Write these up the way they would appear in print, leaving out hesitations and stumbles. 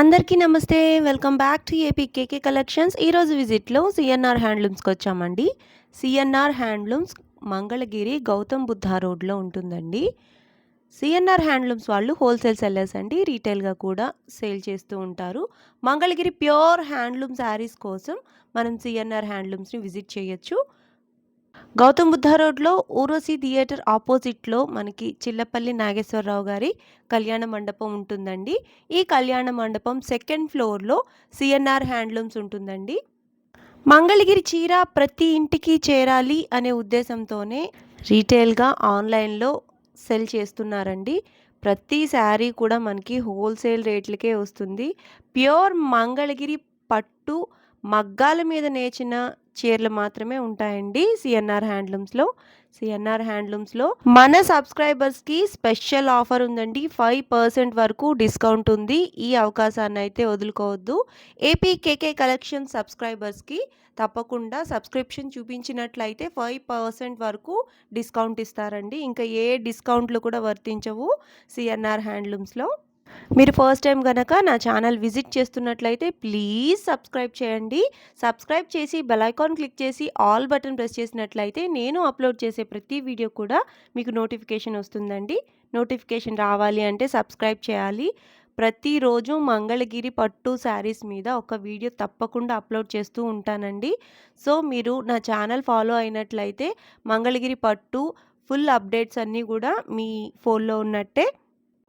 అందరికీ నమస్తే. Welcome back to APKK collections. ఈరోజు విజిట్‌లో సీఎన్ఆర్ హ్యాండ్లూమ్స్‌కొచ్చామండి. సీఎన్ఆర్ హ్యాండ్లూమ్స్ మంగళగిరి గౌతమ్ బుద్ధ రోడ్‌లో ఉంటుందండి. సీఎన్ఆర్ హ్యాండ్లూమ్స్ వాళ్ళు హోల్‌సేల్ సెల్లర్స్ అండి. రీటైల్‌గా కూడా సేల్ చేస్తూ ఉంటారు. మంగళగిరి ప్యూర్ హ్యాండ్లూమ్ శారీస్ కోసం మనం సీఎన్ఆర్ హ్యాండ్లూమ్స్‌ని విజిట్ చేయొచ్చు. గౌతమ్ బుద్ధ రోడ్‌లో ఊర్వశి థియేటర్ ఆపోజిట్‌లో మనకి చిల్లపల్లి నాగేశ్వరరావు గారి కళ్యాణ మండపం ఉంటుందండి. ఈ కళ్యాణ మండపం సెకండ్ ఫ్లోర్‌లో సీఎన్ఆర్ హ్యాండ్లూమ్స్ ఉంటుందండి. మంగళగిరి చీర ప్రతి ఇంటికి చేరాలి అనే ఉద్దేశంతోనే రీటైల్‌గా ఆన్‌లైన్‌లో సెల్ చేస్తున్నారండి. ప్రతి శారీ కూడా మనకి హోల్‌సేల్ రేట్లకే వస్తుంది. ప్యూర్ మంగళగిరి పట్టు మగ్గాల మీద నేచిన చీరలు మాత్రమే ఉంటాయండి సీఎన్ఆర్ హ్యాండ్లూమ్స్‌లో. సీఎన్ఆర్ హ్యాండ్లూమ్స్‌లో మన సబ్స్క్రైబర్స్‌కి స్పెషల్ ఆఫర్ ఉందండి. 5% వరకు డిస్కౌంట్ ఉంది. ఈ అవకాశాన్ని అయితే వదులుకోవద్దు. ఏపీకేకే కలెక్షన్ సబ్స్క్రైబర్స్‌కి తప్పకుండా సబ్స్క్రిప్షన్ చూపించినట్లయితే 5% వరకు డిస్కౌంట్ ఇస్తారండి. ఇంకా ఏ డిస్కౌంట్లు కూడా వర్తించవు సీఎన్ఆర్ హ్యాండ్లూమ్స్‌లో. మీరు ఫస్ట్ టైం గనక నా ఛానల్ విజిట్ చేస్తున్నట్లయితే ప్లీజ్ సబ్స్క్రైబ్ చేయండి. సబ్స్క్రైబ్ చేసి బెల్ ఐకాన్ క్లిక్ చేసి ఆల్ బటన్ ప్రెస్ చేసినట్లయితే నేను అప్లోడ్ చేసే ప్రతి వీడియో కూడా మీకు నోటిఫికేషన్ వస్తుందండి. నోటిఫికేషన్ రావాలి అంటే సబ్స్క్రైబ్ చేయాలి. ప్రతిరోజు మంగళగిరి పట్టు శారీస్ మీద ఒక వీడియో తప్పకుండా అప్లోడ్ చేస్తూ ఉంటానండి. సో మీరు నా ఛానల్ ఫాలో అయినట్లయితే మంగళగిరి పట్టు ఫుల్ అప్డేట్స్ అన్నీ కూడా మీ ఫోన్లో ఉన్నట్టే.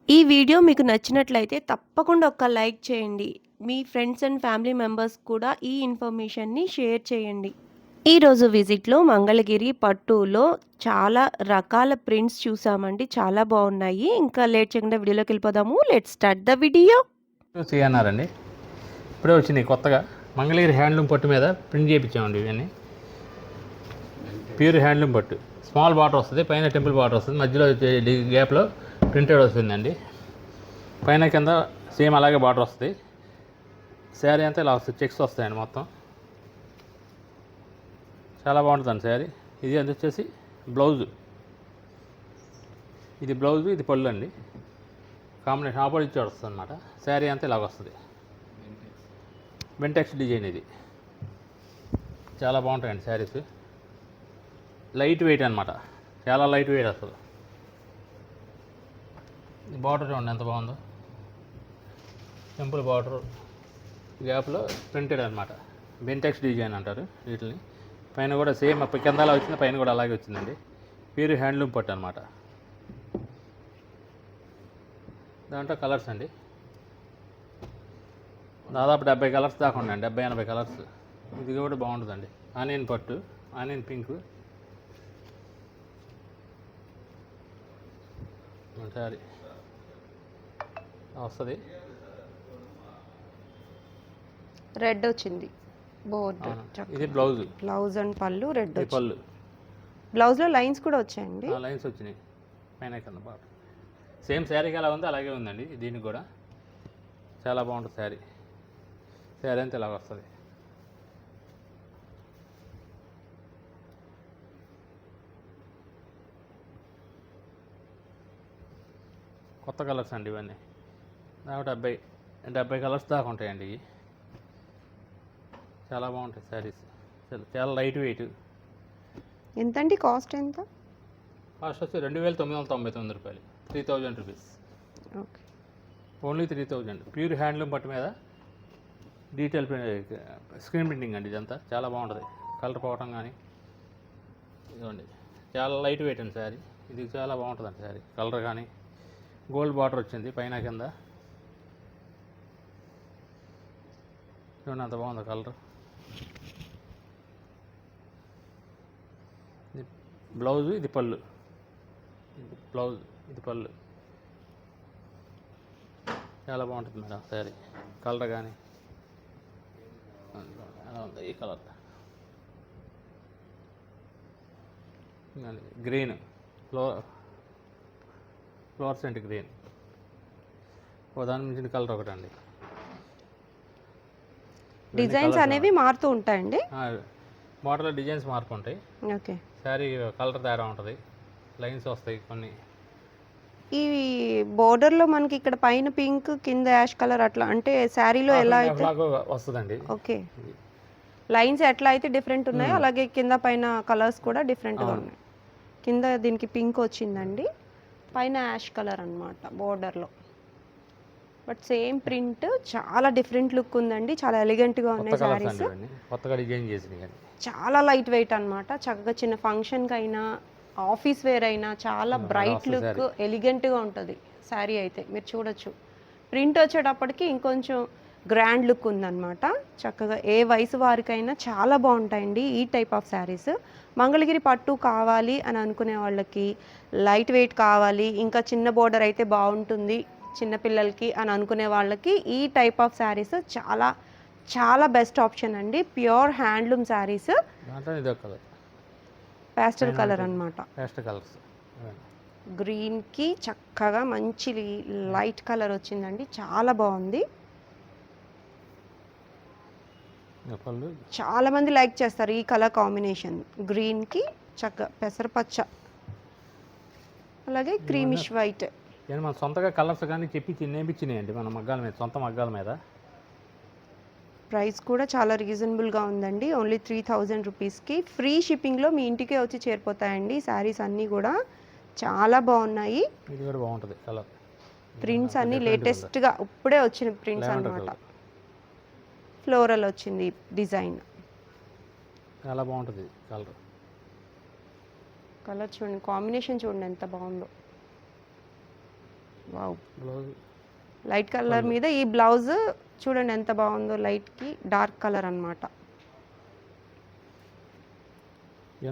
ఈ వీడియో మీకు నచ్చినట్లయితే తప్పకుండా ఒక లైక్ చేయండి. మీ ఫ్రెండ్స్ అండ్ ఫ్యామిలీ మెంబర్స్ కూడా ఈ ఇన్ఫర్మేషన్‌ని షేర్ చేయండి. ఈరోజు విజిట్‌లో మంగళగిరి పట్టులో చాలా రకాల ప్రింట్స్ చూసామండి. చాలా బాగున్నాయి. ఇంకా లేట్ చేయకుండా వీడియోలోకి వెళ్ళిపోదాము. Let's start the video. CNR అండి. ఇప్పుడే వచ్చినాయి కొత్తగా మంగళగిరి హ్యాండ్లూమ్ పట్టు మీద ప్రింట్ చేయించామండి. ఇవన్నీ ప్యూర్ హ్యాండ్లూమ్ పట్టు. స్మాల్ బార్డర్ వస్తుంది, పైన టెంపుల్ బార్డర్ వస్తుంది, మధ్యలో గ్యాప్లో ప్రింటెడ్ వస్తుందండి. పైన కింద సేమ్ అలాగే బార్డర్ వస్తుంది. శారీ అంతా ఇలా వస్తుంది, చెక్స్ వస్తాయండి మొత్తం. చాలా బాగుంటుందండి శారీ. ఇది అది వచ్చేసి బ్లౌజు. ఇది బ్లౌజు, ఇది పళ్ళు అండి. కాంబినేషన్ ఆపోజిట్ వస్తుంది అనమాట. శారీ అంతా ఇలాగ వస్తుంది. బెంటెక్స్ డిజైన్ ఇది. చాలా బాగుంటాయండి శారీస్. లైట్ వెయిట్ అనమాట, చాలా లైట్ వెయిట్ అసలు. బార్డర్ చూడండి ఎంత బాగుందో. సింపుల్ బార్డర్ గ్యాప్లో ప్రింటెడ్ అనమాట. బెంటెక్స్ డిజైన్ అంటారు వీటిని. పైన కూడా సేమ్ కింద అలా వచ్చింది, పైన కూడా అలాగే వచ్చిందండి. ప్యూర్ హ్యాండ్లూమ్ పట్టు అనమాట. దాంట్లో కలర్స్ అండి దాదాపు 70 కలర్స్ దాకా ఉన్నాయండి. 70-80 కలర్స్. ఇది కూడా బాగుంటుందండి. ఆనియన్ పట్టు, ఆనియన్ పింక్ సారీ వస్తుంది. రెడ్ వచ్చింది బోర్డు. ఇది బ్లౌజ్. బ్లౌజ్ అండ్ పళ్ళు రెడ్ ఇది పళ్ళు. బ్లౌజ్లో లైన్స్ కూడా వచ్చాయండి. లైన్స్ వచ్చినాయి పైన కింద బార్డర్. సేమ్ శారీకి ఎలా ఉందో అలాగే ఉందండి దీనికి కూడా. చాలా బాగుంటుంది శారీ. శారీ అంతా ఇలాగ వస్తుంది. కొత్త కలర్స్ అండి ఇవన్నీ. దాదాపు 70 కలర్స్ దాకా ఉంటాయండి ఇవి. చాలా బాగుంటాయి శారీస్. చాలా లైట్ వెయిట్. ఎంతండి కాస్ట్ ఎంత? కాస్ట్ వచ్చి 2,999 రూపాయలు. 3000 rupees. Okay, only 3000. Pure handloom పట్టు మీద డీటెయిల్ స్క్రీన్ ప్రింటింగ్ అండి ఇదంతా. చాలా బాగుంటుంది. కలర్ పోవటం కానీ ఇదిగోండి. చాలా లైట్ వెయిట్ అండి శారీ. ఇది చాలా బాగుంటుందండి శారీ. కలర్ కానీ గోల్డ్ బార్డర్ వచ్చింది పైన కింద. చూడండి అంత బాగుంది కలర్. ఇది బ్లౌజు, ఇది పళ్ళు. ఇది బ్లౌజ్, ఇది పళ్ళు. చాలా బాగుంటుంది మేడం శారీ. కలర్ కానీ అలా ఉంది. ఈ కలర్ గ్రీన్, ఫ్లోరసెంట్ గ్రీన్. దాని మించిన కలర్ ఒకటండి. డిజైన్స్ అనేవి మారుతూ ఉంటాయండి. మోడల్ డిజైన్స్ మార్పు ఉంటాయి. ఓకే, శారీ కలర్ తేడా ఉంటుంది. లైన్స్ వస్తాయి కొన్ని. ఈ బోర్డర్‌లో మనకి ఇక్కడ పైన పింక్, కింద యాష్ కలర్ అట్లా అంటే శారీలో ఎలా అయితే వస్తుందండి. ఓకే. లైన్స్ ఎట్లా అయితే డిఫరెంట్ ఉన్నాయో అలాగే కింద పైన కలర్స్ కూడా డిఫరెంట్‌గా ఉన్నాయి. కింద దీనికి పింక్ వచ్చిందండి. పైన యాష్ కలర్ అన్నమాట బోర్డర్‌లో. బట్ సేమ్ ప్రింట్ చాలా డిఫరెంట్ లుక్ ఉందండి. చాలా ఎలిగెంట్‌గా ఉన్నాయి శారీస్. కొత్తగా డిజైన్ చేసినవి. చాలా లైట్ వెయిట్ అన్నమాట. చక్కగా చిన్న ఫంక్షన్‌కైనా, ఆఫీస్ వేర్ అయినా చాలా బ్రైట్ లుక్ ఎలిగెంట్‌గా ఉంటది శారీ అయితే. మీరు చూడొచ్చు. ప్రింట్ వచ్చేటప్పటికి ఇంకొంచెం గ్రాండ్ లుక్ ఉందన్నమాట. చక్కగా ఏ వయసు వారికైనా చాలా బాగుంటాయండి ఈ టైప్ ఆఫ్ శారీస్. మంగళగిరి పట్టు కావాలి అని అనుకునే వాళ్ళకి, లైట్ వెయిట్ కావాలి, ఇంకా చిన్న బోర్డర్ అయితే బాగుంటుంది చిన్నపిల్లలకి అని అనుకునే వాళ్ళకి ఈ టైప్ ఆఫ్ శారీస్ చాలా చాలా బెస్ట్ ఆప్షన్ అండి. Pure handloom saris. Pastel colour అన్నమాట. గ్రీన్కి చక్కగా మంచి లైట్ కలర్ వచ్చిందండి. చాలా బాగుంది. చాలా మంది లైక్ చేస్తారు ఈ కలర్ కాంబినేషన్. గ్రీన్కి చక్కగా పెసరపచ్చ, అలాగే క్రీమిష్ వైట్. మన సొంతగా కలర్స్ కానీ చెప్పి నేర్పించినాయండి మన మగ్గాల మీద, సొంత మగ్గాల మీద. ప్రైస్ కూడా చాలా రీజనబుల్గా ఉందండి. ఓన్లీ 3000 రూపీస్కి ఫ్రీ షిప్పింగ్లో మీ ఇంటికే వచ్చి చేరిపోతాయండి. శారీస్ అన్నీ కూడా చాలా బాగున్నాయి. ఇది కూడా బాగుంటుంది కలర్. ప్రింట్స్ అన్నీ లేటెస్ట్గా ఇప్పుడే వచ్చిన ప్రింట్స్ అన్నమాట. ఫ్లోరల్ వచ్చింది డిజైన్. చాలా బాగుంటుంది కలర్. కలర్ చూడండి, కాంబినేషన్ చూడండి ఎంత బాగుందో. వావ్. లైట్ కలర్ మీద ఈ బ్లౌజ్ చూడండి ఎంత బాగుందో. లైట్కి డార్క్ కలర్ అన్నమాట.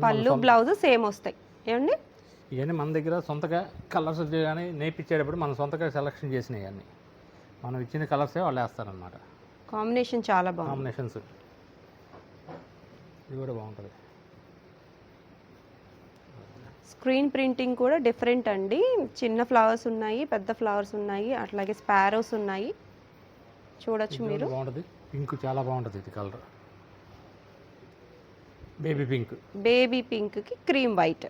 పళ్ళు బ్లౌజ్ సేమ్ వస్తాయి. ఏమండి ఇవన్నీ మన దగ్గర సొంతగా కలర్స్ కానీ నేర్పించేటప్పుడు మనం సొంతగా సెలెక్షన్ చేసినవి అన్నీ మనం ఇచ్చిన కలర్సే వాళ్ళు వేస్తారనమాట. కాంబినేషన్ చాలా బాగుంది. కాంబినేషన్స్ ఇది కూడా బాగుంటుంది. స్క్రీన్ ప్రింటింగ్ కూడా డిఫరెంట్ అండి. చిన్న ఫ్లవర్స్ ఉన్నాయి, పెద్ద ఫ్లవర్స్ ఉన్నాయి, అట్లాగే స్పారోస్ ఉన్నాయి. చూడొచ్చు మీరు. బాగుంటుంది. పింక్ చాలా బాగుంటుంది. ఇది కలర్ బేబీ పింక్. బేబీ పింక్కి క్రీమ్ వైట్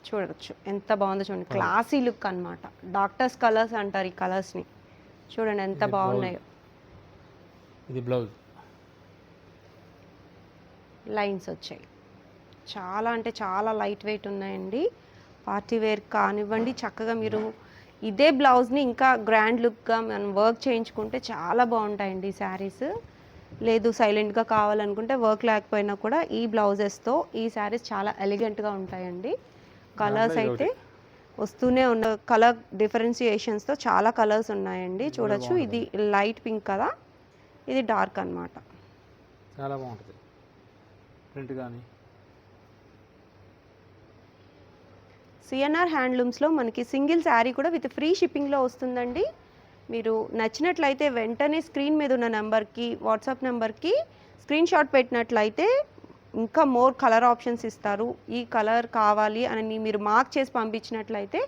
చూడొచ్చు ఎంత బాగుందో. చూడండి క్లాసీ లుక్ అన్నమాట. డాక్టర్స్ కలర్స్ అంటారు ఈ కలర్స్ని. చూడండి ఎంత బాగున్నాయో. ఇది బ్లౌజ్. లైన్స్ వచ్చాయి. చాలా అంటే చాలా లైట్ వెయిట్ ఉన్నాయండి. పార్టీ వేర్ కానివ్వండి, చక్కగా మీరు ఇదే బ్లౌజ్ని ఇంకా గ్రాండ్ లుక్గా మనం వర్క్ చేయించుకుంటే చాలా బాగుంటాయండి ఈ శారీస్. లేదు సైలెంట్గా కావాలనుకుంటే వర్క్ లేకపోయినా కూడా ఈ బ్లౌజెస్తో ఈ శారీస్ చాలా ఎలిగెంట్గా ఉంటాయండి. కలర్స్ అయితే వస్తూనే ఉన్న కలర్ డిఫరెన్సియేషన్స్తో చాలా కలర్స్ ఉన్నాయండి. చూడొచ్చు. ఇది లైట్ పింక్ కదా, ఇది డార్క్ అన్నమాట. చాలా బాగుంటుంది ప్రింట్ కానీ. సిఎన్ఆర్ హ్యాండ్లూమ్స్లో మనకి సింగిల్ శారీ కూడా విత్ ఫ్రీ షిప్పింగ్లో వస్తుందండి. మీరు నచ్చినట్లయితే వెంటనే స్క్రీన్ మీద ఉన్న నెంబర్కి, వాట్సాప్ నెంబర్కి స్క్రీన్ షాట్ పెట్టినట్లయితే ఇంకా మోర్ కలర్ ఆప్షన్స్ ఇస్తారు. ఈ కలర్ కావాలి అని మీరు మార్క్ చేసి పంపించినట్లయితే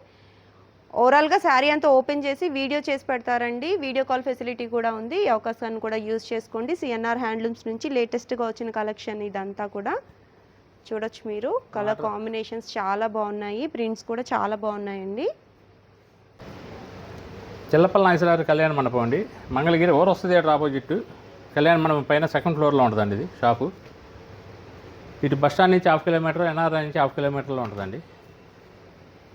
ఓవరాల్గా శారీ అంతా ఓపెన్ చేసి వీడియో చేసి పెడతారండి. వీడియో కాల్ ఫెసిలిటీ కూడా ఉంది. ఈ అవకాశాన్ని కూడా యూజ్ చేసుకోండి. సిఎన్ఆర్ హ్యాండ్లూమ్స్ నుంచి లేటెస్ట్గా వచ్చిన కలెక్షన్ ఇదంతా కూడా చూడొచ్చు మీరు. కలర్ కాంబినేషన్స్ చాలా బాగున్నాయి. ప్రింట్స్ కూడా చాలా బాగున్నాయండి. చిల్లపల్లి నాగేశ్వరరావు కళ్యాణ మండపం అండి, మంగళగిరి ఓరొస్తు థియేటర్ ఆపోజిట్. కళ్యాణ మండపం పైన సెకండ్ ఫ్లోర్లో ఉంటుందండి ఇది షాపు. ఇటు బస్ స్టాండ్ నుంచి 1/2 కిలోమీటర్, ఎన్ఆర్ఐ నుంచి 1/2 కిలోమీటర్లో ఉంటుందండి.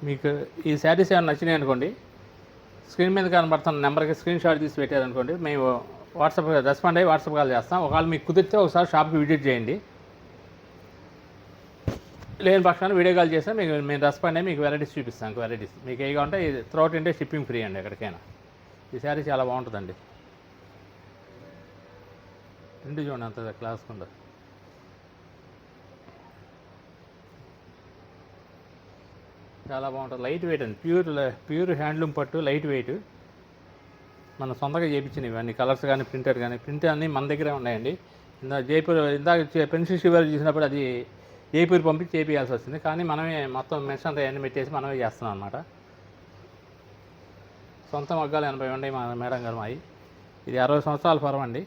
మీకు ఈ శారీస్ ఏమైనా నచ్చినాయి అనుకోండి, స్క్రీన్ మీద కనబడుతున్న నెంబర్కి స్క్రీన్ షాట్ తీసి పెట్టారనుకోండి, మేము వాట్సాప్ రెస్పాండ్ అయ్యి వాట్సాప్ కాల్ చేస్తాం. ఒకవేళ మీకు కుదిరితే ఒకసారి షాప్కి విజిట్ చేయండి. లేని పక్షాన్ని వీడియో కాల్ చేస్తే మేము రెస్పాండ్ అయ్యి మీకు వెరైటీస్ చూపిస్తాం. వెరైటీస్ మీకు ఏ కావాలంటే ఇది త్రూఅవుట్ ఇండియా షిప్పింగ్ ఫ్రీ అండి ఎక్కడికైనా. ఈ శారీ చాలా బాగుంటుందండి. రెండు చూడండి అంత క్లాస్ ఉందా. చాలా బాగుంటుంది. లైట్ వెయిట్ అండి. ప్యూర్ హ్యాండ్లూమ్ పట్టు, లైట్ వెయిట్. మన సొంతంగా చేయించినవి ఇవన్నీ కలర్స్ కానీ ప్రింటెడ్ కానీ. ప్రింట్ అన్నీ మన దగ్గరే ఉన్నాయండి. జైపూర్ ఇందాక పెన్సిల్ షివర్ చూసినప్పుడు అది జైపూర్ పంపించి చేయించాల్సి వచ్చింది. కానీ మనమే మొత్తం మెషిన్ అంతా అన్నీ పెట్టేసి మనమే చేస్తున్నాం అనమాట. సొంత మగ్గాలు 80 ఉన్నాయి మా మేడం గారు మావి. ఇది 60 సంవత్సరాల పరం అండి.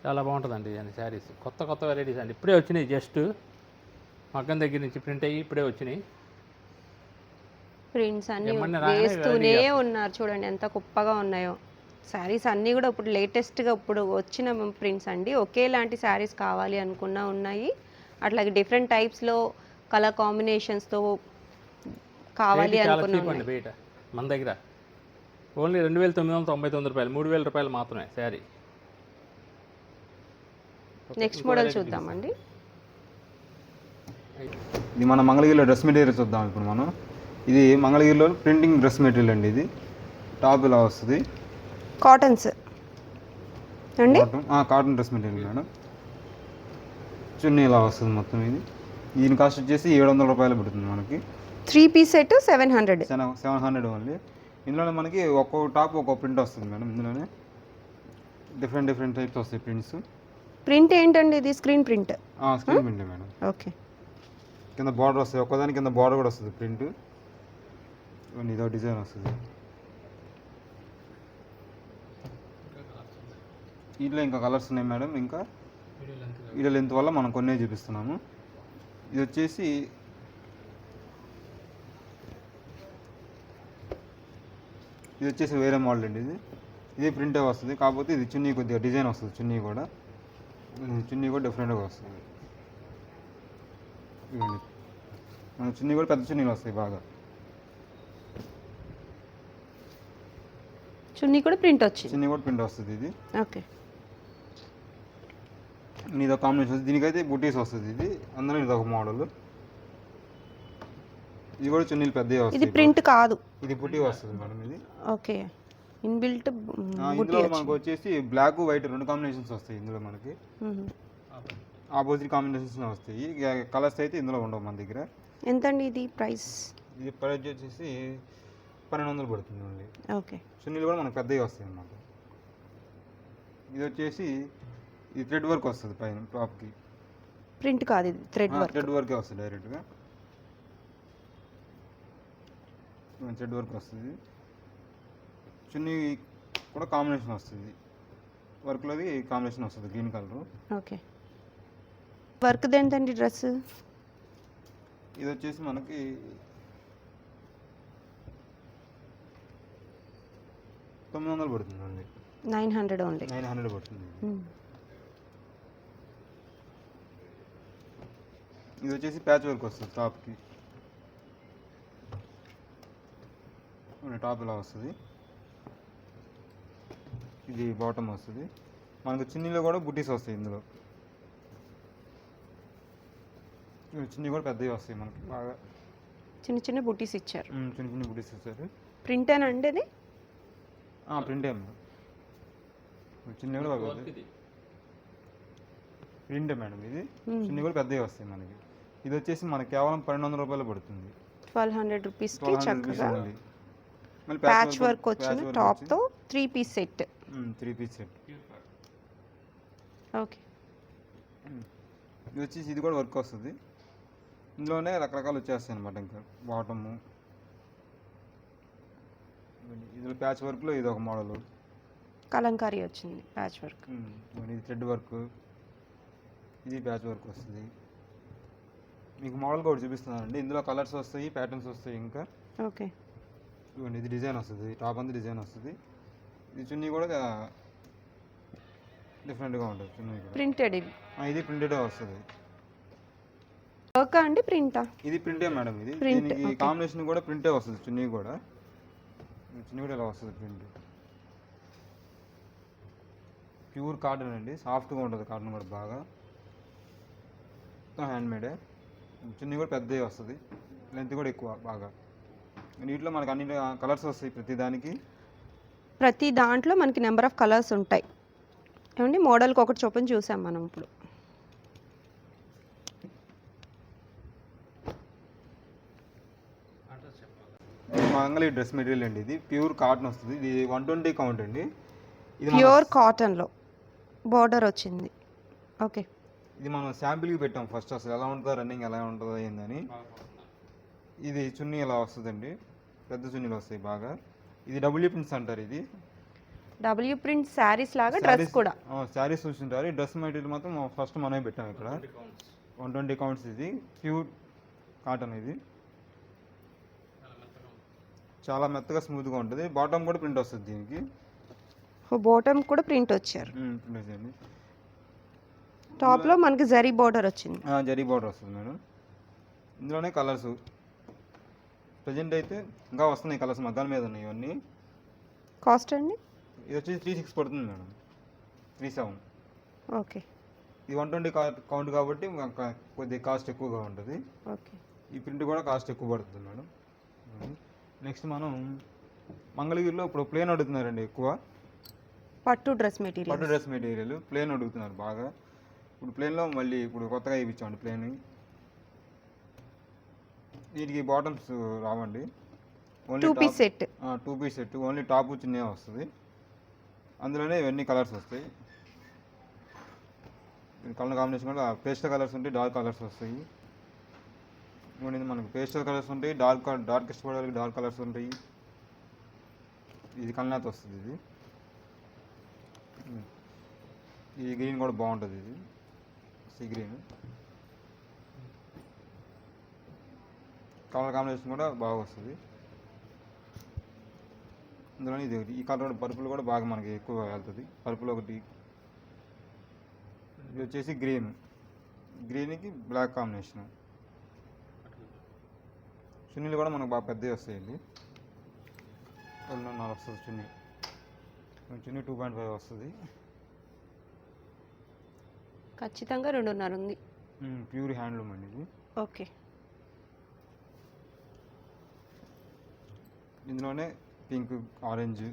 చాలా బాగుంటుందండి ఇది శారీస్. కొత్త వెరైటీస్ అండి. ఇప్పుడే వచ్చినాయి, జస్ట్ మగ్గం దగ్గర నుంచి ప్రింట్ అయ్యి ఇప్పుడే వచ్చినాయి. ప్రింట్స్ అన్నీ ఏమన్నా రాగానే వేస్తూనే ready ఉన్నారు చూడండి ఎంత కుప్పగా ఉన్నాయో. శారీస్ అన్నీ కూడా ఇప్పుడు లేటెస్ట్గా ఇప్పుడు వచ్చిన ప్రింట్స్ అండి. ఒకేలాంటి శారీస్ కావాలి అనుకున్నా ఉన్నాయి, అట్లాగే డిఫరెంట్ టైప్స్లో కలర్ కాంబినేషన్స్తో కావాలి రేట్ చాలా అనుకున్నా చీప్ అండి ఉన్నాయి. బయట. మన దగ్గర ఓన్లీ 2999 రూపాయలు, 3000 రూపాయలు మాత్రమే శారీ. నెక్స్ట్ మోడల్ చూద్దామండి. ఇది మన మంగళగిరిలో డ్రెస్ మెటీరియల్ చూద్దాం ఇప్పుడు మనం. ఇది మంగళగిరిలో ప్రింటింగ్ డ్రెస్ మెటీరియల్ అండి. ఇది టాప్ ఇలా వస్తుంది, కాటన్స్ అండి. Cotton dress material madam. Chunni ఇలా వస్తుంది మొత్తం. ఇది దీని కాస్ట్ వచ్చేసి 700 రూపాయలు పడుతుంది మనకి. 3 పీస్ సెట్ 700. 700 ఓన్లీ. ఇందులోనే మనకి ఒక్కో టాప్ ఒక్కో ప్రింట్ వస్తుంది మేడం. ఇందులోనే డిఫరెంట్ డిఫరెంట్ టైప్స్ వస్తాయి ప్రింట్స్. ప్రింట్ ఏంటండి ఇది? Screen print. Screen print madam. Okay. కింద బార్డర్ వస్తుంది, ఒక్కదాని కింద బార్డర్ కూడా వస్తుంది ప్రింట్. ఇదో డిజైన్ వస్తుంది. వీటిలో ఇంకా కలర్స్ ఉన్నాయి మేడం. ఇంకా వీడియో లెంత్ వల్ల మనం కొన్నే చూపిస్తున్నాము. ఇది వచ్చేసి వేరే మోడల్ అండి. ఇది ప్రింటే వస్తుంది, కాకపోతే ఇది చున్నీ కొద్దిగా డిజైన్ వస్తుంది. చున్నీ కూడా డిఫరెంట్గా వస్తుంది. ఇవ్వండి, మన చున్నీ కూడా పెద్ద చున్నీలు వస్తాయి బాగా. చున్నీ కూడా ప్రింట్ వచ్చింది. చున్నీ కూడా ప్రింట్ వస్తుంది. ఇది ఓకే. ఇదో కాంబినేషన్ వస్తుంది. దీనికైతే బుటీస్ వస్తుంది. ఇది అందులో ఇది ఒక మోడల్. ఇది కూడా చున్నీలు పెద్దవి వస్తాయి. ఇది ప్రింట్ కాదు, ఇది బుటీ వస్తుంది మేడం. ఇది ఓకే. ఇన్బిల్ట్ ఇందులో మనకు వచ్చేసి బ్లాక్ వైట్ రెండు కాంబినేషన్స్ వస్తాయి. ఇందులో మనకి ఆపోజిట్ కాంబినేషన్స్ వస్తాయి. కలర్స్ అయితే ఇందులో ఉండవు మన దగ్గర. ఎంత అండి ఇది ప్రైస్? ఇది ప్రైస్ వచ్చేసి 1200 పడుతుంది ఓన్లీ. ఓకే. చున్నీలు కూడా మనకు పెద్దవి వస్తాయి అన్నమాట. ఇది వచ్చేసి ఇది థ్రెడ్ వర్క్ వస్తుంది పైన టాప్కి. ప్రింట్ కాదు, ఇది థ్రెడ్ వర్కే వస్తుంది డైరెక్ట్గా. థ్రెడ్ వర్క్ వస్తుంది. చున్నీ కూడా కాంబినేషన్ వస్తుంది. వర్క్లోది కాంబినేషన్ వస్తుంది గ్రీన్ కలర్. ఓకే. వర్క్ ఏంటండి డ్రెస్? ఇది వచ్చేసి మనకి 900 పడుతుంది అండి. 900 ఓన్లీ. 900 పడుతుంది. ఇది వచ్చేసి ప్యాచ్ వర్క్ వస్తుంది టాప్కి. టాప్ ఇలా వస్తుంది. ఇది బాటమ్ వస్తుంది. మనకు చున్నీలో కూడా బుటీస్ వస్తాయి. ఇందులో చున్నీ కూడా పెద్దవి వస్తాయి మనకి బాగా. చిన్న చిన్న బుటీస్ ఇచ్చారు. చిన్న చిన్న బుటీస్ ఇచ్చారు. ప్రింటేనండి ఇది? ప్రింటే చున్నీ కూడా బాగా ప్రింటే మేడం. ఇది చున్నీ కూడా పెద్దవి వస్తాయి మనకి. ఇది వచ్చేసి మనకి కేవలం 1200 రూపాయలు పడుతుంది. 1200 రూపీస్కి చక్కగా ప్యాచ్ వర్క్ వచ్చిన టాప్తో 3 piece set. 3 piece set. Okay. ఇది వచ్చేసి ఇది కూడా వర్క్ వస్తుంది. ఇందులోనే రకరకాలు వచ్చేస్తాయి అనమాట. ఇంకా బాటము ఇది ప్యాచ్ వర్క్లో ఇది ఒక మోడల్. కలంకారీ వచ్చింది ప్యాచ్ వర్క్. ఇది థ్రెడ్ వర్క్. ఇది ప్యాచ్ వర్క్ వస్తుంది. మీకు మోడల్ కూడా చూపిస్తున్నానండి. ఇందులో కలర్స్ వస్తాయి, ప్యాటర్న్స్ వస్తాయి. ఇంకా ఓకే. ఇవ్వండి, ఇది డిజైన్ వస్తుంది. టాప్ అంతా డిజైన్ వస్తుంది. ఇది చున్నీ కూడా డిఫరెంట్గా ఉంటుంది. చున్నీ కూడా ప్రింటెడ్. ఇది ప్రింటెడ్ వస్తుంది. వర్క్ అండి ప్రింటా? ఇది ప్రింటే మేడం. ఇది ప్రింట్. దీనికి కాంబినేషన్ కూడా ప్రింటే వస్తుంది. చున్నీ కూడా ఇలా వస్తుంది ప్రింట్. ప్యూర్ కాటన్ అండి, సాఫ్ట్గా ఉంటుంది. కాటన్ కూడా బాగా హ్యాండ్ మేడే. చున్నీ కూడా పెద్దవి వస్తుంది. లెంత్ కూడా ఎక్కువ బాగా. వీటిలో మనకు అన్ని కలర్స్ వస్తాయి. ప్రతి దాంట్లో మనకి నెంబర్ ఆఫ్ కలర్స్ ఉంటాయి. ఏమండి మోడల్కి ఒకటి చొప్పున చూసాం మనం ఇప్పుడు. మంగళగిరి డ్రెస్ మెటీరియల్ అండి. ఇది ప్యూర్ కాటన్ వస్తుంది. ఇది 120 కౌంట్ అండి. ఇది ప్యూర్ కాటన్లో బార్డర్ వచ్చింది. ఓకే. ఇది మనం శాంపిల్కి పెట్టాం ఫస్ట్, అసలు ఎలా ఉంటుందో, రన్నింగ్ ఎలా ఉంటుందో ఏందని. ఇది చున్నీ ఇలా వస్తుందండి, పెద్ద చున్నీలు వస్తాయి బాగా. ఇది డబ్ల్యూ ప్రింట్స్ అంటారు. ఇది డబ్ల్యూ ప్రింట్ శారీస్ లాగా డ్రెస్ కూడా. శారీస్ చూస్తుంటారు. డ్రెస్ మెటీరియల్ మాత్రం ఫస్ట్ మనమే పెట్టాం ఇక్కడ. 120 కౌంట్స్. ఇది ప్యూర్ కాటన్. ఇది చాలా మెత్తగా స్మూత్గా ఉంటుంది. బాటమ్ కూడా ప్రింట్ వస్తుంది దీనికి. బాటమ్ కూడా ప్రింట్ వచ్చారు. ప్రింట్ వచ్చేయండి. టాప్లో మనకి జరీ బార్డర్ వచ్చింది. జరీ బార్డర్ వస్తుంది మేడం. ఇందులోనే కలర్స్ ప్రజెంట్ అయితే ఇంకా వస్తున్నాయి, కలర్స్ మగ్గాల మీద ఉన్నాయి ఇవన్నీ. కాస్ట్ అండి? ఇది వచ్చేసి 36 పడుతుంది మేడం, 37. ఓకే. ఇది 120 కౌంట్ కాబట్టి కొద్దిగా కాస్ట్ ఎక్కువగా ఉంటుంది. ఓకే. ఈ ప్రింట్ కూడా కాస్ట్ ఎక్కువ పడుతుంది మేడం. నెక్స్ట్ మనం మంగళగిరిలో ఇప్పుడు ప్లేన్ అడుగుతున్నారండి ఎక్కువ. పట్టు డ్రెస్ మెటీరియల్ ప్లేన్ అడుగుతున్నారు బాగా. ఇప్పుడు ప్లేన్లో మళ్ళీ ఇప్పుడు కొత్తగా ఇప్పించామండి ప్లేన్. వీటికి బాటమ్స్ రావండి, only 2 piece set. 2 piece set, only top చిన్న వస్తుంది. అందులోనే ఇవన్నీ కలర్స్ వస్తాయి. కలర్ కాంబినేషన్ కూడా పేస్టల్ కలర్స్ ఉంటాయి, డార్క్ కలర్స్ వస్తాయి. మనకు పేస్టల్ కలర్స్ ఉంటాయి, డార్క్ ఇష్టపడే వాళ్ళకి డార్క్ కలర్స్ ఉంటాయి. ఇది కల్నాథ్ వస్తుంది. ఇది గ్రీన్ కూడా బాగుంటుంది, ఇది సీ గ్రీన్. కలర్ కాంబినేషన్ కూడా బాగా వస్తుంది. అందులో ఇది ఈ కలర్ పర్పుల్ కూడా బాగా మనకి ఎక్కువ వెళ్తుంది. పర్పుల్ ఒకటి. ఇది వచ్చేసి గ్రీన్కి బ్లాక్ కాంబినేషన్. చున్నీలు కూడా మనకు బాగా పెద్దవి వస్తాయండి. 2.5 వస్తుంది చున్నీ 2.5 వస్తుంది. ఖచ్చితంగా 2.5 ఉంది. ప్యూర్ హ్యాండ్లూమ్ అండి ఇది. ఓకే. ఇందులోనే పింక్, ఆరెంజ్.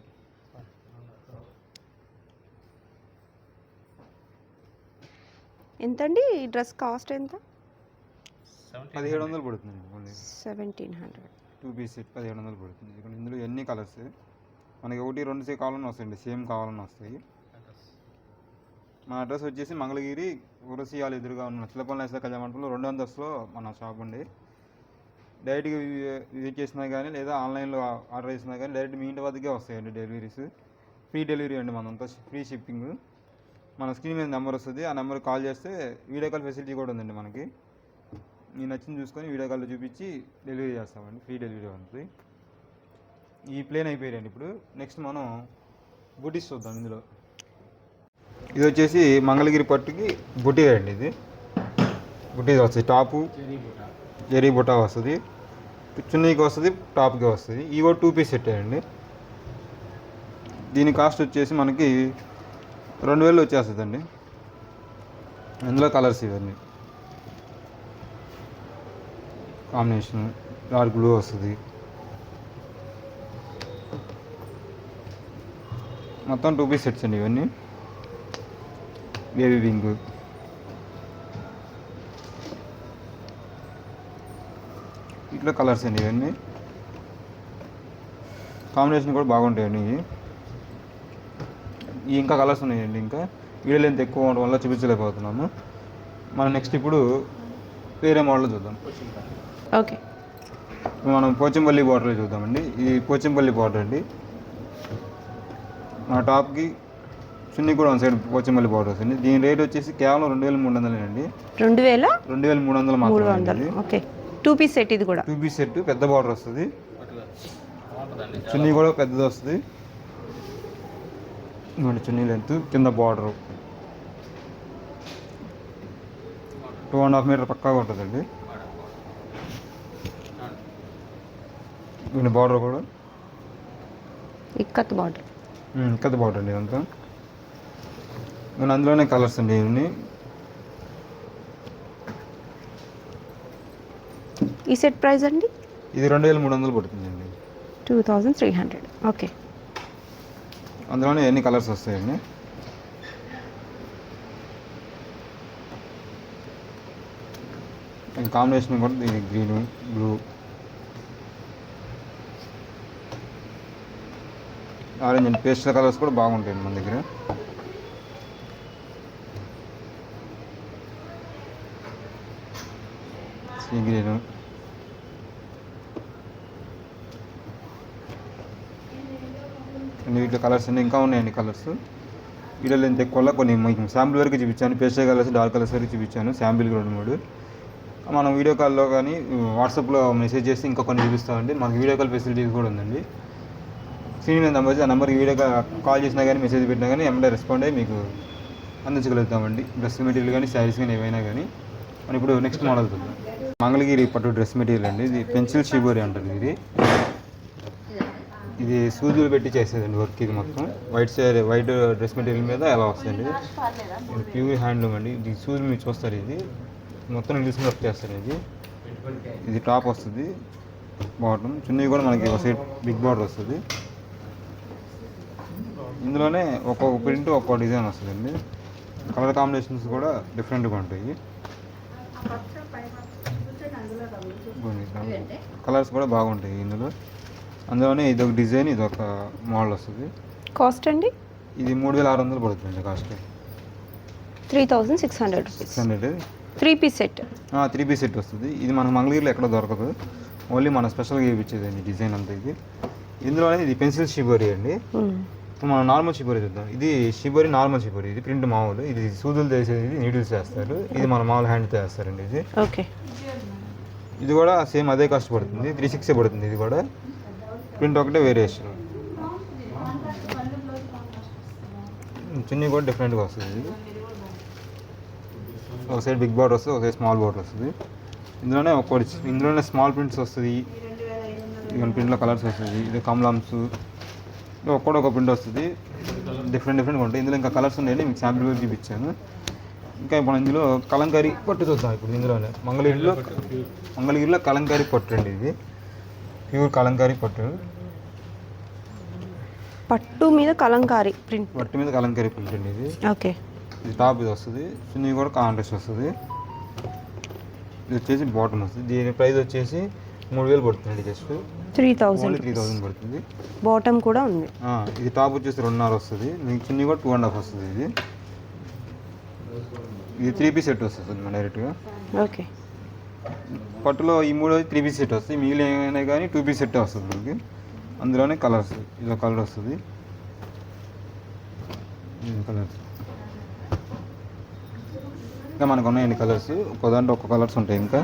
ఎంతండి ఈ డ్రెస్ కాస్ట్ ఎంత? 1700 పడుతుంది ఓన్లీ. 1700. 2 పీస్ సెట్ 1700 పడుతుంది. ఇక్కడ ఇందులో ఎన్ని కలర్స్ మనకి 1, 2 కావాలన్నా వస్తాయండి, సేమ్ కావాలన్నా వస్తాయి. మన అడ్రస్ వచ్చేసి మంగళగిరి ఉరసియాలు ఎదురుగా ఉన్న చిలపల్లి కళ్యాణ మండపంలో 200లో మన షాప్ అండి. డైరెక్ట్గా విజిట్ చేసినా కానీ లేదా ఆన్లైన్లో ఆర్డర్ చేసినా కానీ డైరెక్ట్ మీ ఇంటి వద్దకే వస్తాయండి డెలివరీస్. ఫ్రీ డెలివరీ అండి, మనంతా ఫ్రీ షిప్పింగ్. మన స్క్రీన్ మీద నెంబర్ వస్తుంది, ఆ నెంబర్కి కాల్ చేస్తే వీడియో కాల్ ఫెసిలిటీ కూడా ఉందండి మనకి. మీ నచ్చింది చూసుకొని వీడియో కాల్లో చూపించి డెలివరీ చేస్తామండి, ఫ్రీ డెలివరీ ఉంటుంది. ఈ ప్లేన్ అయిపోయాయండి. ఇప్పుడు నెక్స్ట్ మనం బుటీస్ చూద్దాం. ఇందులో ఇది వచ్చేసి మంగళగిరి పట్టుకి బుటీ అండి. ఇది బుటీ వస్తుంది, టాపు జరీ బుటా వస్తుంది, చున్నీకి వస్తుంది, టాప్కి వస్తుంది. ఈ కూడా 2 పీస్ సెట్ అండి. దీని కాస్ట్ వచ్చేసి మనకి 2000 వచ్చేస్తుందండి. ఇందులో కలర్స్ ఇవన్నీ కాంబినేషన్ డార్క్ బ్లూ వస్తుంది. మొత్తం 2 పీస్ సెట్స్ అండి ఇవన్నీ. బేబీ పింక్, ఇట్లా కలర్స్ అండి ఇవన్నీ. కాంబినేషన్ కూడా బాగుంటాయండి ఇవి. ఇంకా కలర్స్ ఉన్నాయండి. ఇంకా వీడియో లెంత్ ఎక్కువ ఉండడం వల్ల చూపించలేకపోతున్నాము. మనం నెక్స్ట్ ఇప్పుడు వేరే మోడల్ చూద్దాం. ఓకే. మనం పోచంపల్లి బార్డర్ చూద్దామండి. ఇది పోచంపల్లి బార్డర్ అండి. మన టాప్కి చున్నీ కూడా వన్ సైడ్ పోచంపల్లి బార్డర్ వస్తుంది. దీని రేట్ వచ్చేసి కేవలం 2300 అండి. 2300 మాత్రమే. ఓకే. 2 piece set. ఇది కూడా 2 పీస్ సెట్, పెద్ద బార్డర్ వస్తుంది. చున్నీ కూడా పెద్దది వస్తుంది. చున్నీ లెంత్, కింద బార్డరు 2.5 మీటర్ పక్కాగా ఉంటుందండి. దీని బార్డర్ కూడా ఇక్కత్ బార్డర్ అండి ఇదంతా. అందులోనే కలర్స్ అండి ఇవన్నీ. ఈ సెట్ ప్రైస్ అండి? ఇది 2300 పడుతుందండి. 2300. ఓకే. అందులోనే ఎన్ని కలర్స్ వస్తాయండి. కాంబినేషన్ కూడా దీని గ్రీన్, బ్లూ, ఆరెంజ్ అండి. పేస్టల్ కలర్స్ కూడా బాగుంటాయండి మన దగ్గర. సీ గ్రీన్, వీటిలో కలర్స్ అన్నీ ఇంకా ఉన్నాయండి. కలర్స్ వీడియోలో ఎంత ఎక్కువ కొన్ని మీకు శాంపుల్ వరకు చూపించాను. పేస్టల్ కలర్స్, డార్క్ కలర్స్ వరకు చూపించాను శాంపుల్ 2-3. మనం వీడియో కాల్లో కానీ వాట్సాప్లో మెసేజ్ చేసి ఇంకా కొన్ని చూపిస్తామండి. మనకి వీడియో కాల్ ఫెసిలిటీస్ కూడా ఉందండి. స్క్రీన్ మీద నెంబర్ ఆ నెంబర్కి వీడియో కాల్ చేసినా కానీ మెసేజ్ పెట్టినా కానీ ఎమ్మడే రెస్పాండ్ అయ్యి మీకు అందించగలుగుతామండి. డ్రెస్ మెటీరియల్ కానీ శారీస్ కానీ ఏవైనా కానీ. మనం ఇప్పుడు నెక్స్ట్ మోడల్ చూద్దాం. మంగళగిరి పట్టు డ్రెస్ మెటీరియల్ అండి. ఇది పెన్సిల్ షిబోరి అంటారు. ఇది సూదులు పెట్టి చేసేదండి వర్క్. ఇది మొత్తం వైట్ డ్రెస్ మెటీరియల్ మీద ఎలా వస్తుంది. ఇది ప్యూర్ హ్యాండ్లూమ్ అండి. ఇది సూదులు మీరు చూస్తారు. ఇది మొత్తం ఇంగ్లీష్ వర్క్ చేస్తారు. ఇది టాప్ వస్తుంది, బాటమ్, చున్నీ కూడా మనకి ఒక సైడ్ బిగ్ బార్డర్ వస్తుంది. ఇందులోనే ఒక్కొక్క ప్రింట్ ఒక్కొక్క డిజైన్ వస్తుందండి. కలర్ కాంబినేషన్స్ కూడా డిఫరెంట్గా ఉంటాయి. కలర్స్ కూడా బాగుంటాయి ఇందులో. అందులోనే ఇది ఒక డిజైన్, ఇది ఒక మోడల్ వస్తుంది. కాస్ట్ అండి? ఇది 3600 పడుతుంది cost. 3600. 600. 3 piece set. 3 piece set వస్తుంది. ఇది మనకు మంగళగిరిలో ఎక్కడ దొరకదు, ఓన్లీ మన స్పెషల్గా ఇప్పించేదండి డిజైన్ అంతా. ఇందులోనే ఇది పెన్సిల్ షిబోరి అండి. మనం నార్మల్ షిబోరి చూద్దాం. ఇది షిబోరి, నార్మల్ షిబోరి. ఇది ప్రింట్ మామూలు. ఇది సూదులు చేసేది, నీడిల్స్ చేస్తారు. ఇది మన మామూలు హ్యాండ్తో చేస్తారండి. ఇది ఓకే. ఇది కూడా సేమ్ అదే కాస్ట్ పడుతుంది. 360 పడుతుంది. ఇది కూడా ప్రింట్ ఒకటే వేరియేషన్. చున్నీ కూడా డిఫరెంట్గా వస్తుంది. ఇది ఒక సైడ్ బిగ్ బార్డర్ వస్తుంది, ఒక సైడ్ స్మాల్ బార్డర్ వస్తుంది. ఇందులోనే స్మాల్ ప్రింట్స్ వస్తుంది. ఇవన్నీ ప్రింట్లో కలర్స్ వస్తుంది. ఇది కమలాంస్, ఒక్కడో ఒక ప్రింట్ వస్తుంది. డిఫరెంట్గా ఉంటాయి. ఇందులో ఇంకా కలర్స్ ఉన్నాయండి, మీకు శాంపిల్ కూడా చూపించాను. ఇంకా ఇప్పుడు ఇందులో కలంకారీ పట్టు చూద్దాం. ఇప్పుడు ఇందులోనే మంగళగిరిలో కలంకారీ పట్టు అండి. ఇది ప్యూర్ కలంకారీ పట్టు. పట్టు మీద కలంకారీ ప్రింట్. పట్టు మీద కలంకారీ ప్రింట్ అండి. ఇది ఓకే. ఇది టాప్ ఇది వస్తుంది. చున్నీ కూడా కాంట్రాస్ట్ వస్తుంది. ఇది వచ్చేసి బాటమ్ వస్తుంది. దీని ప్రైస్ వచ్చేసి 3000 పడుతుంది. జస్ట్ 3000 పడుతుంది. బాటమ్ కూడా ఉంది. ఇది టాప్ వచ్చేసి 2.5 వస్తుంది. మీకు చున్నీ కూడా 2.5 వస్తుంది. ఇది 3 పీస్ సెట్ వస్తుంది మన డైరెక్ట్గా. ఓకే. పట్టులో ఈ 3 3 పీస్ సెట్ వస్తుంది. మిగిలిన ఏమైనా కానీ 2 పీస్ సెట్ వస్తుంది మనకి. అందులోనే కలర్స్, ఇదో కలర్ వస్తుంది. కలర్స్ ఇంకా మనకు ఉన్నాయండి కలర్స్. ఒక్కో దాంట్లో ఒక్క కలర్స్ ఉంటాయి. ఇంకా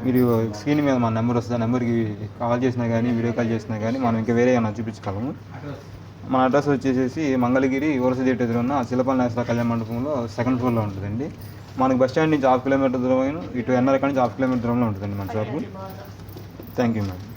మీరు స్క్రీన్ మీద మన నెంబర్ వస్తుంది. ఆ నెంబర్కి కాల్ చేసినా కానీ వీడియో కాల్ చేసినా కానీ మనం ఇంకా వేరే ఏమైనా చూపించగలము. మన అడ్రస్ వచ్చేసి మంగళగిరి ఓరసి థియేటర్ ఎదురు ఉన్న శిలపాల నేషనల్ కళ్యాణ మండపంలో 2nd ఫ్లోర్లో ఉంటుందండి. మనకు బస్ స్టాండ్ నుంచి 1/2 కిలోమీటర్ దూరం, ఇటు ఎన్ఆర్ కానీ 1/2 కిలోమీటర్ దూరంలో ఉంటుందండి మన షాపు. Thank you madam.